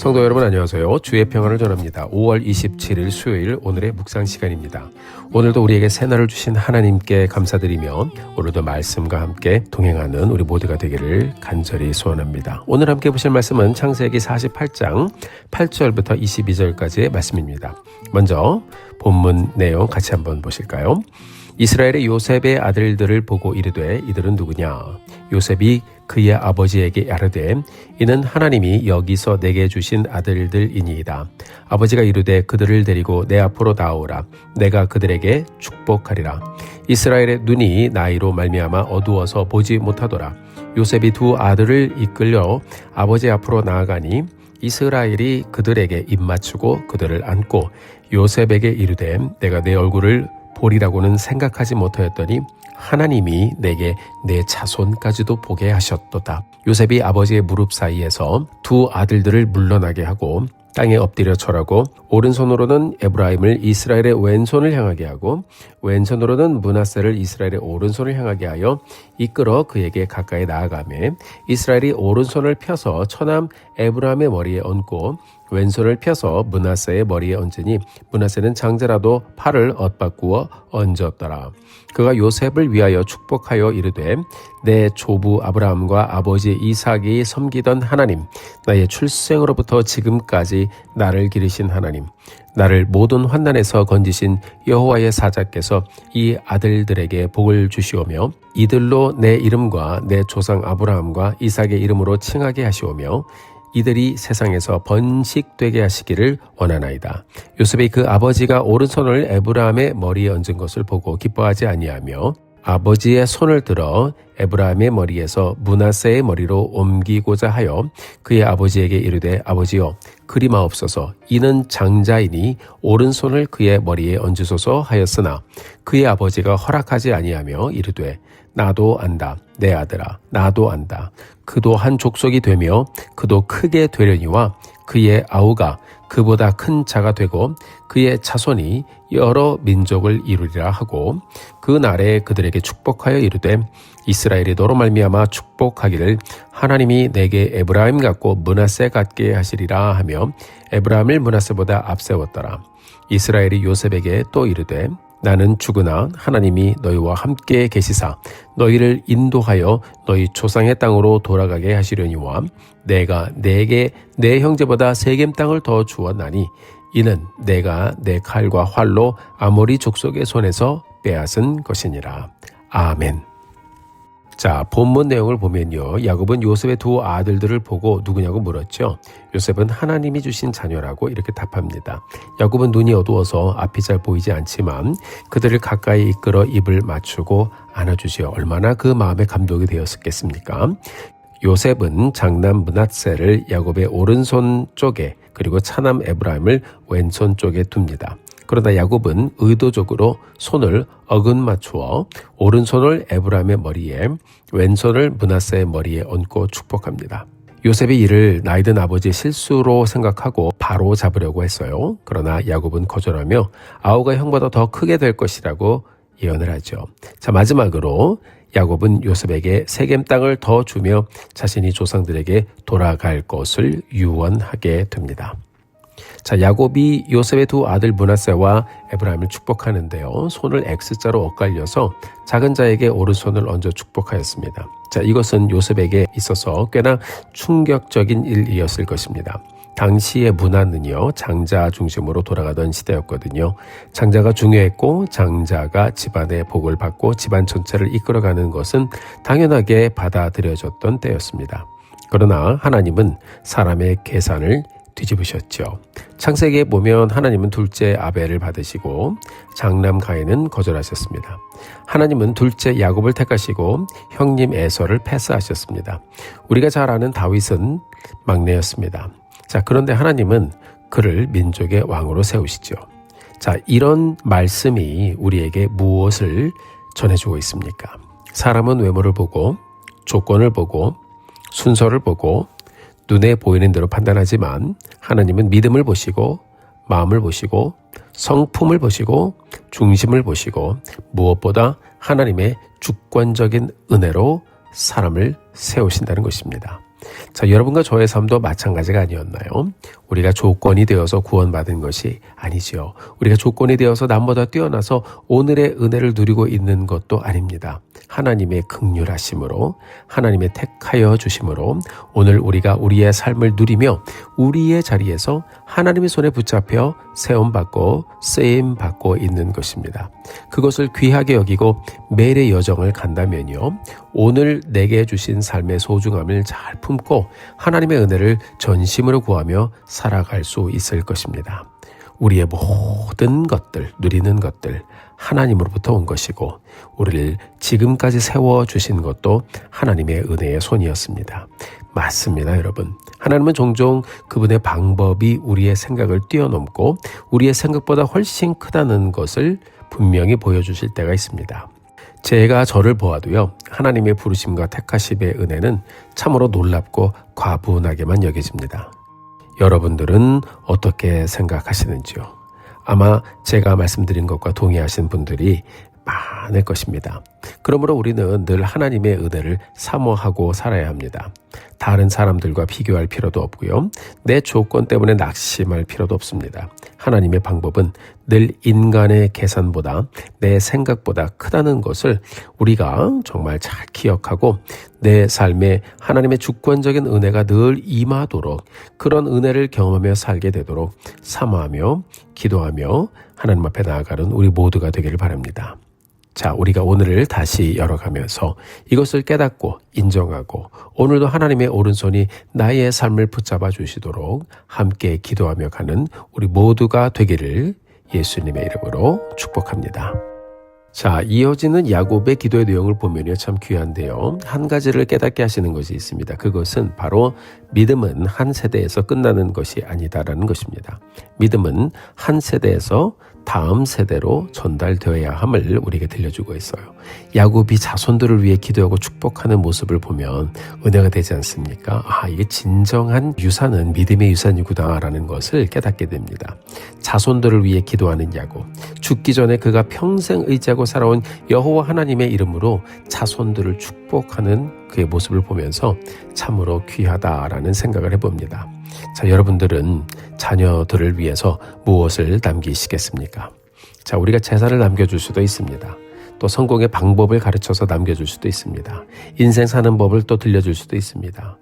성도 여러분 안녕하세요. 주의 평안을 전합니다. 5월 27일 수요일 오늘의 묵상 시간입니다. 오늘도 우리에게 새날을 주신 하나님께 감사드리며 오늘도 말씀과 함께 동행하는 우리 모두가 되기를 간절히 소원합니다. 오늘 함께 보실 말씀은 창세기 48장 8절부터 22절까지의 말씀입니다. 먼저 본문 내용 같이 한번 보실까요? 이스라엘의 요셉의 아들들을 보고 이르되 이들은 누구냐? 요셉이 그의 아버지에게 아뢰되 이는 하나님이 여기서 내게 주신 아들들이니이다. 아버지가 이르되 그들을 데리고 내 앞으로 나오라. 내가 그들에게 축복하리라. 이스라엘의 눈이 나이로 말미암아 어두워서 보지 못하더라. 요셉이 두 아들을 이끌려 아버지 앞으로 나아가니 이스라엘이 그들에게 입맞추고 그들을 안고 요셉에게 이르되 내가 내 얼굴을 보리라고는 생각하지 못하였더니 하나님이 내게 내 자손까지도 보게 하셨도다. 요셉이 아버지의 무릎 사이에서 두 아들들을 물러나게 하고 땅에 엎드려 절하고 오른손으로는 에브라임을 이스라엘의 왼손을 향하게 하고 왼손으로는 므낫세를 이스라엘의 오른손을 향하게 하여 이끌어 그에게 가까이 나아가매 이스라엘이 오른손을 펴서 처남 에브라임의 머리에 얹고 왼손을 펴서 므낫세의 머리에 얹으니 므낫세는 장자라도 팔을 엇바꾸어 얹었더라. 그가 요셉을 위하여 축복하여 이르되 내 조부 아브라함과 아버지 이삭이 섬기던 하나님, 나의 출생으로부터 지금까지 나를 기르신 하나님, 나를 모든 환난에서 건지신 여호와의 사자께서 이 아들들에게 복을 주시오며 이들로 내 이름과 내 조상 아브라함과 이삭의 이름으로 칭하게 하시오며 이들이 세상에서 번식되게 하시기를 원하나이다. 요셉이 그 아버지가 오른손을 에브라임의 머리에 얹은 것을 보고 기뻐하지 아니하며 아버지의 손을 들어 에브라임의 머리에서 므낫세의 머리로 옮기고자 하여 그의 아버지에게 이르되 아버지여 그리마옵소서 이는 장자이니 오른손을 그의 머리에 얹으소서 하였으나 그의 아버지가 허락하지 아니하며 이르되 나도 안다 내 아들아 나도 안다 그도 한 족속이 되며 그도 크게 되려니와 그의 아우가 그보다 큰 자가 되고 그의 자손이 여러 민족을 이루리라 하고 그 날에 그들에게 축복하여 이르되 이스라엘이 너로 말미암아 축복하기를 하나님이 내게 에브라임 같고 므낫세 같게 하시리라 하며 에브라임을 므낫세보다 앞세웠더라. 이스라엘이 요셉에게 또 이르되 나는 죽으나 하나님이 너희와 함께 계시사 너희를 인도하여 너희 조상의 땅으로 돌아가게 하시려니와 내가 내게 내 형제보다 세겜 땅을 더 주었나니 이는 내가 내 칼과 활로 아모리 족속의 손에서 빼앗은 것이니라. 아멘. 자, 본문 내용을 보면요. 야곱은 요셉의 두 아들들을 보고 누구냐고 물었죠. 요셉은 하나님이 주신 자녀라고 이렇게 답합니다. 야곱은 눈이 어두워서 앞이 잘 보이지 않지만 그들을 가까이 이끌어 입을 맞추고 안아주시어 얼마나 그 마음에 감동이 되었겠습니까? 요셉은 장남 므낫세를 야곱의 오른손 쪽에 그리고 차남 에브라임을 왼손 쪽에 둡니다. 그러나 야곱은 의도적으로 손을 어긋맞추어 오른손을 에브라임의 머리에 왼손을 므낫세의 머리에 얹고 축복합니다. 요셉이 이를 나이든 아버지의 실수로 생각하고 바로 잡으려고 했어요. 그러나 야곱은 거절하며 아우가 형보다 더 크게 될 것이라고 예언을 하죠. 자, 마지막으로 야곱은 요셉에게 세겜 땅을 더 주며 자신이 조상들에게 돌아갈 것을 유언하게 됩니다. 자, 야곱이 요셉의 두 아들 므낫세와 에브라임을 축복하는데요. 손을 X자로 엇갈려서 작은 자에게 오른손을 얹어 축복하였습니다. 자, 이것은 요셉에게 있어서 꽤나 충격적인 일이었을 것입니다. 당시의 문화는요, 장자 중심으로 돌아가던 시대였거든요. 장자가 중요했고 장자가 집안의 복을 받고 집안 전체를 이끌어가는 것은 당연하게 받아들여졌던 때였습니다. 그러나 하나님은 사람의 계산을 뒤집으셨죠. 창세기에 보면 하나님은 둘째 아벨을 받으시고 장남 가인은 거절하셨습니다. 하나님은 둘째 야곱을 택하시고 형님 에서를 패스하셨습니다. 우리가 잘 아는 다윗은 막내였습니다. 자, 그런데 하나님은 그를 민족의 왕으로 세우시죠. 자, 이런 말씀이 우리에게 무엇을 전해주고 있습니까? 사람은 외모를 보고 조건을 보고 순서를 보고 눈에 보이는 대로 판단하지만 하나님은 믿음을 보시고 마음을 보시고 성품을 보시고 중심을 보시고 무엇보다 하나님의 주권적인 은혜로 사람을 세우신다는 것입니다. 자, 여러분과 저의 삶도 마찬가지가 아니었나요? 우리가 조건이 되어서 구원받은 것이 아니지요. 우리가 조건이 되어서 남보다 뛰어나서 오늘의 은혜를 누리고 있는 것도 아닙니다. 하나님의 긍휼하심으로, 하나님의 택하여 주심으로 오늘 우리가 우리의 삶을 누리며 우리의 자리에서 하나님의 손에 붙잡혀 세움받고 쓰임받고 있는 것입니다. 그것을 귀하게 여기고 매일의 여정을 간다면요, 오늘 내게 주신 삶의 소중함을 잘 품고 하나님의 은혜를 전심으로 구하며 살아갈 수 있을 것입니다. 우리의 모든 것들, 누리는 것들 하나님으로부터 온 것이고 우리를 지금까지 세워주신 것도 하나님의 은혜의 손이었습니다. 맞습니다, 여러분. 하나님은 종종 그분의 방법이 우리의 생각을 뛰어넘고 우리의 생각보다 훨씬 크다는 것을 분명히 보여주실 때가 있습니다. 제가 저를 보아도요, 하나님의 부르심과 택하심의 은혜는 참으로 놀랍고 과분하게만 여겨집니다. 여러분들은 어떻게 생각하시는지요? 아마 제가 말씀드린 것과 동의하신 분들이 많을 것입니다. 그러므로 우리는 늘 하나님의 은혜를 사모하고 살아야 합니다. 다른 사람들과 비교할 필요도 없고요. 내 조건 때문에 낙심할 필요도 없습니다. 하나님의 방법은 늘 인간의 계산보다 내 생각보다 크다는 것을 우리가 정말 잘 기억하고 내 삶에 하나님의 주권적인 은혜가 늘 임하도록, 그런 은혜를 경험하며 살게 되도록 사모하며 기도하며 하나님 앞에 나아가는 우리 모두가 되기를 바랍니다. 자, 우리가 오늘을 다시 열어가면서 이것을 깨닫고 인정하고 오늘도 하나님의 오른손이 나의 삶을 붙잡아 주시도록 함께 기도하며 가는 우리 모두가 되기를 예수님의 이름으로 축복합니다. 자, 이어지는 야곱의 기도의 내용을 보면요, 참 귀한데요. 한 가지를 깨닫게 하시는 것이 있습니다. 그것은 바로 믿음은 한 세대에서 끝나는 것이 아니다라는 것입니다. 믿음은 한 세대에서 다음 세대로 전달되어야 함을 우리에게 들려주고 있어요. 야곱이 자손들을 위해 기도하고 축복하는 모습을 보면 은혜가 되지 않습니까? 아, 이게 진정한 유산은 믿음의 유산이구나라는 것을 깨닫게 됩니다. 자손들을 위해 기도하는 야곱, 죽기 전에 그가 평생 의지하고 살아온 여호와 하나님의 이름으로 자손들을 축복하는 그의 모습을 보면서 참으로 귀하다라는 생각을 해봅니다. 자, 여러분들은 자녀들을 위해서 무엇을 남기시겠습니까? 자, 우리가 재산을 남겨줄 수도 있습니다. 또 성공의 방법을 가르쳐서 남겨줄 수도 있습니다. 인생 사는 법을 또 들려줄 수도 있습니다.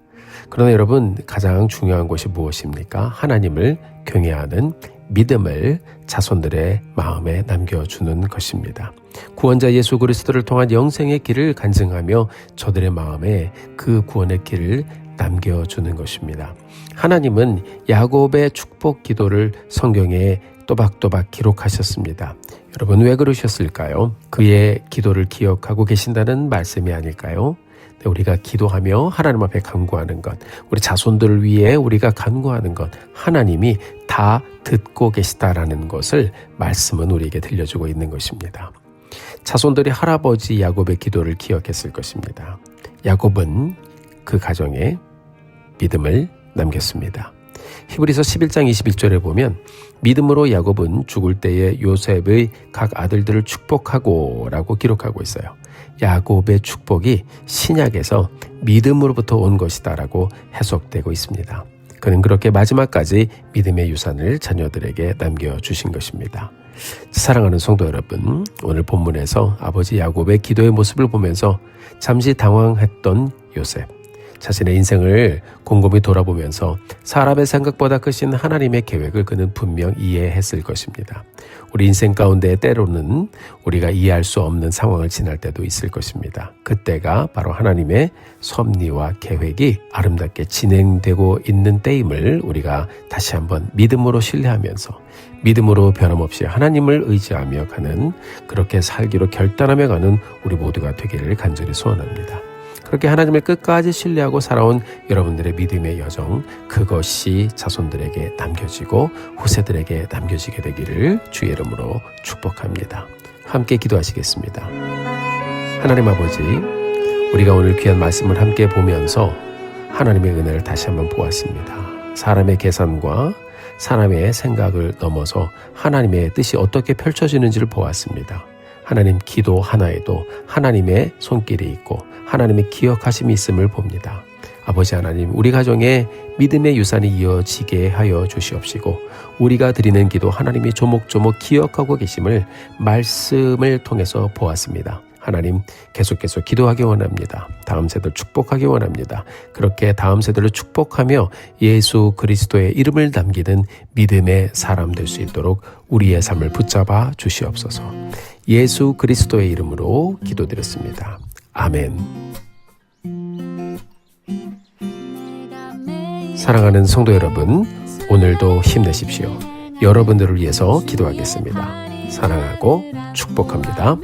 그러나 여러분, 가장 중요한 것이 무엇입니까? 하나님을 경외하는 믿음을 자손들의 마음에 남겨주는 것입니다. 구원자 예수 그리스도를 통한 영생의 길을 간증하며 저들의 마음에 그 구원의 길을 남겨주는 것입니다. 하나님은 야곱의 축복 기도를 성경에 또박또박 기록하셨습니다. 여러분, 왜 그러셨을까요? 그의 기도를 기억하고 계신다는 말씀이 아닐까요? 우리가 기도하며 하나님 앞에 간구하는 것, 우리 자손들을 위해 우리가 간구하는 것, 하나님이 다 듣고 계시다라는 것을 말씀은 우리에게 들려주고 있는 것입니다. 자손들이 할아버지 야곱의 기도를 기억했을 것입니다. 야곱은 그 가정에 믿음을 남겼습니다. 히브리서 11장 21절에 보면 믿음으로 야곱은 죽을 때에 요셉의 각 아들들을 축복하고 라고 기록하고 있어요. 야곱의 축복이 신약에서 믿음으로부터 온 것이다 라고 해석되고 있습니다. 그는 그렇게 마지막까지 믿음의 유산을 자녀들에게 남겨주신 것입니다. 사랑하는 성도 여러분, 오늘 본문에서 아버지 야곱의 기도의 모습을 보면서 잠시 당황했던 요셉, 자신의 인생을 곰곰이 돌아보면서 사람의 생각보다 크신 하나님의 계획을 그는 분명 이해했을 것입니다. 우리 인생 가운데 때로는 우리가 이해할 수 없는 상황을 지날 때도 있을 것입니다. 그때가 바로 하나님의 섭리와 계획이 아름답게 진행되고 있는 때임을 우리가 다시 한번 믿음으로 신뢰하면서 믿음으로 변함없이 하나님을 의지하며 가는, 그렇게 살기로 결단하며 가는 우리 모두가 되기를 간절히 소원합니다. 그렇게 하나님을 끝까지 신뢰하고 살아온 여러분들의 믿음의 여정, 그것이 자손들에게 남겨지고 후세들에게 남겨지게 되기를 주의 이름으로 축복합니다. 함께 기도하시겠습니다. 하나님 아버지, 우리가 오늘 귀한 말씀을 함께 보면서 하나님의 은혜를 다시 한번 보았습니다. 사람의 계산과 사람의 생각을 넘어서 하나님의 뜻이 어떻게 펼쳐지는지를 보았습니다. 하나님, 기도 하나에도 하나님의 손길이 있고 하나님의 기억하심이 있음을 봅니다. 아버지 하나님, 우리 가정에 믿음의 유산이 이어지게 하여 주시옵시고 우리가 드리는 기도 하나님이 조목조목 기억하고 계심을 말씀을 통해서 보았습니다. 하나님, 계속해서 기도하기 원합니다. 다음 세대를 축복하기 원합니다. 그렇게 다음 세대를 축복하며 예수 그리스도의 이름을 남기는 믿음의 사람 될 수 있도록 우리의 삶을 붙잡아 주시옵소서. 예수 그리스도의 이름으로 기도드렸습니다. 아멘. 사랑하는 성도 여러분, 오늘도 힘내십시오. 여러분들을 위해서 기도하겠습니다. 사랑하고 축복합니다.